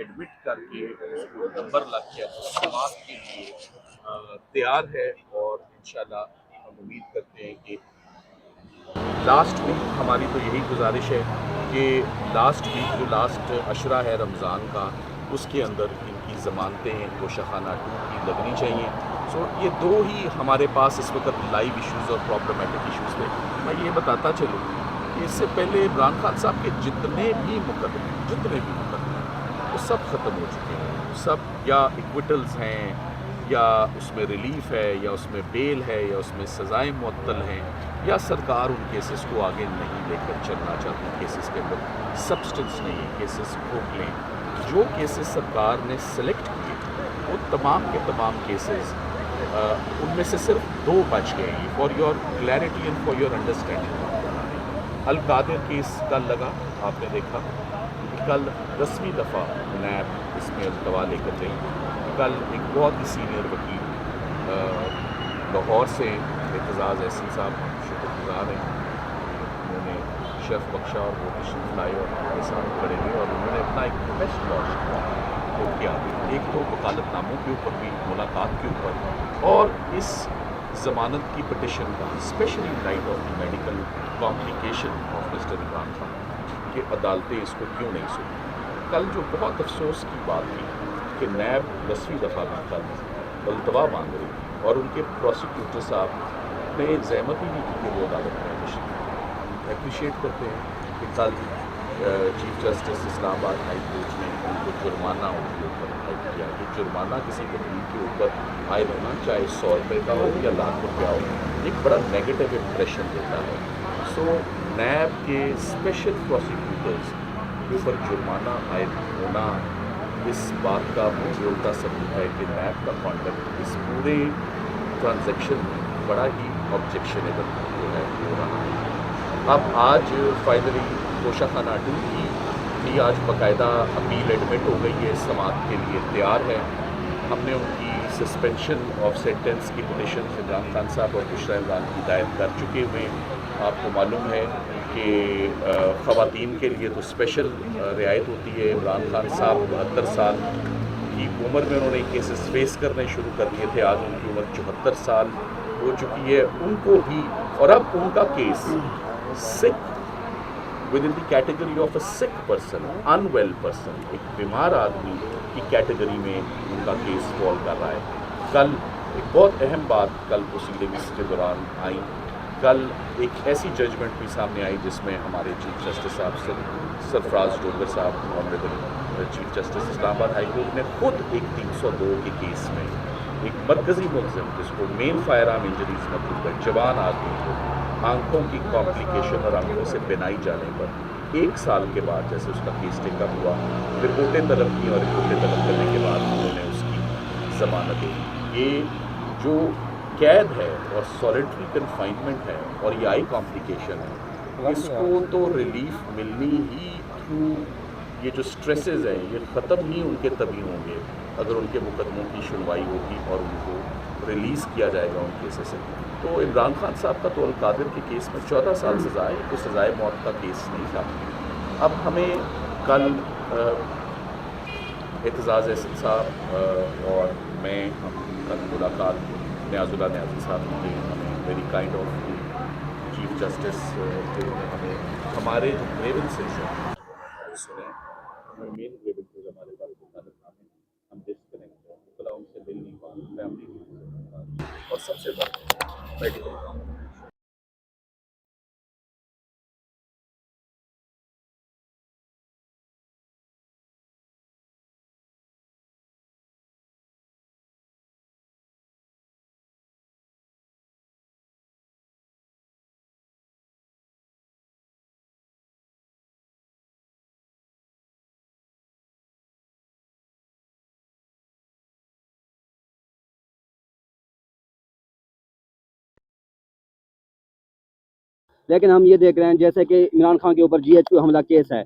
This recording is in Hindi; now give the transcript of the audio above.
एडमिट करके उसको नंबर लग गया तो समाज के लिए तैयार है। और इंशाल्लाह हम उम्मीद करते हैं कि लास्ट वीक हमारी तो यही गुजारिश है कि लास्ट वीक जो लास्ट अशरा है रमज़ान का उसके अंदर इनकी ज़मानतें इनको शखाना 2 की लगनी चाहिए। सो ये दो ही हमारे पास इस वक्त लाइव इश्यूज़ और प्रॉब्लमेटिक इश्यूज़ थे। मैं ये बताता चलूँ कि इससे पहले इमरान खान साहब के जितने भी मुकदमे वो सब ख़त्म हो चुके हैं। सब या एक्विटल्स हैं या उसमें रिलीफ है या उसमें बेल है या उसमें सज़ाएं मुअत्तल हैं या सरकार उन केसेस को आगे नहीं लेकर चलना चाहती। केसेस के अंदर सब्सटेंस नहीं है, केसेस खोखले हैं। जो केसेस सरकार ने सेलेक्ट किए वो तमाम के तमाम केसेस उनमें से सिर्फ 2 बच गए हैं। For your clarity and for your understanding, Al Qadir case कल लगा, आपने देखा। कल 10वीं दफ़ा नैब इसमें अल्तवा लेकर गई। कल एक बहुत ही सीनियर वकील लाहौर से एतजाज़ एहसन साहब, हम शुक्रगुजार हैं, उन्होंने शर्फ बख्शा और वो तशरीफ लाए और हमारे साथ खड़े हुए और उन्होंने अपना एक बेस्ट लॉन्च किया कोर्ट के आगे। एक तो वकालतनामों के ऊपर भी, मुलाकात के ऊपर, और इस ज़मानत की पटिशन का, specially in light of the medical complication of mister Imran Khan कि अदालतें इसको क्यों नहीं सुनी। कल जो बहुत अफसोस की बात थी कि नैब 10वीं दफ़ा भी कल अल्तवा मांग रही थी और उनके प्रोसिक्यूटर साहब ने जहमत ही नहीं की कि वो अदालत में तशरीफ। अप्रिशिएट करते हैं कि कल chief justice Islamabad high court ने उनको जुर्माना उनके ऊपर आयद किया। कि जुर्माना किसी वकील के ऊपर आयद होना, चाहे 100 रुपये का हो या लाख रुपया हो, एक बड़ा नेगेटिव इम्प्रेशन देता है। सो नैब के स्पेशल प्रोसिक्यूटर्स के ऊपर जुर्माना आयद होना इस बात का बोलता सबूत है कि नैब का कॉन्डक्ट इस पूरे ट्रांजैक्शन में बड़ा ही ऑब्जेक्शनेबल जो है हो रहा है। अब आज फाइनली तोशाखाना 2 की भी आज बाकायदा अपील एडमिट हो गई है, समाअत के लिए तैयार है। हमने उनकी सस्पेंशन ऑफ सेंटेंस की पिटिशन इमरान खान साहब और बुशरा इमरान की दायर कर चुके हुए। आपको मालूम है कि ख़वातीन के लिए तो स्पेशल रियायत होती है। इमरान खान साहब 72 साल की उम्र में उन्होंने केसेस फेस करने शुरू कर दिए थे। आज उनकी उम्र 74 साल हो चुकी है। उनको भी, और अब उनका case sick within the category of a sick person, unwell person, एक बीमार आदमी की कैटेगरी में उनका केस फॉल कर रहा है। कल एक बहुत अहम बात कल प्रोसीडिंग्स के दौरान आई। कल एक ऐसी जजमेंट भी सामने आई जिसमें हमारे चीफ जस्टिस साहब सरफराज डोगर साहब, honourable chief justice Islamabad high court ने खुद एक 302 के केस में एक मरकज़ी मुलज़िम जिसको मेन फायर आर्म इंजरीज मतलब है, जवान आदमी को आंखों की कॉम्प्लिकेशन और आंखों से बिनाई जाने पर 1 साल के बाद जैसे उसका केस टेकअप हुआ, रिपोर्टें तलब की और रिपोर्टें तलब करने के बाद उन्होंने उसकी ज़मानत दी। ये जो कैद है और सॉलिटरी कन्फाइनमेंट है और ये आई कॉम्प्लिकेशन है, इसको तो रिलीफ मिलनी ही थ्रू ये जो स्ट्रेसेस हैं ये ख़त्म ही उनके तभी होंगे अगर उनके मुकदमों की सुनवाई होगी और उनको रिलीज़ किया जाएगा उन केसेस से। तो इमरान खान साहब का तो अल कादिर के केस में 14 साल सज़ा है, तो सज़ाए मौत का केस नहीं था। अब हमें कल एतजाज़ एहसन साहब और मैं हम कल मुलाकात न्याजुल्लाह न्याज़ी साहब की, हमें very kind of chief justice हमें हमारे जो ग्रेवेंसेस हैं सुने। हमें मेन ग्रेवेंसेस हमारे पास वकालतनामे, हम डिस्कनेक्ट हैं, मुकला उनसे मिल नहीं पा, फैमिली और सबसे बड़ा मेडिकल काम। लेकिन हम ये देख रहे हैं जैसे कि इमरान खान के ऊपर GHQ हमला केस है,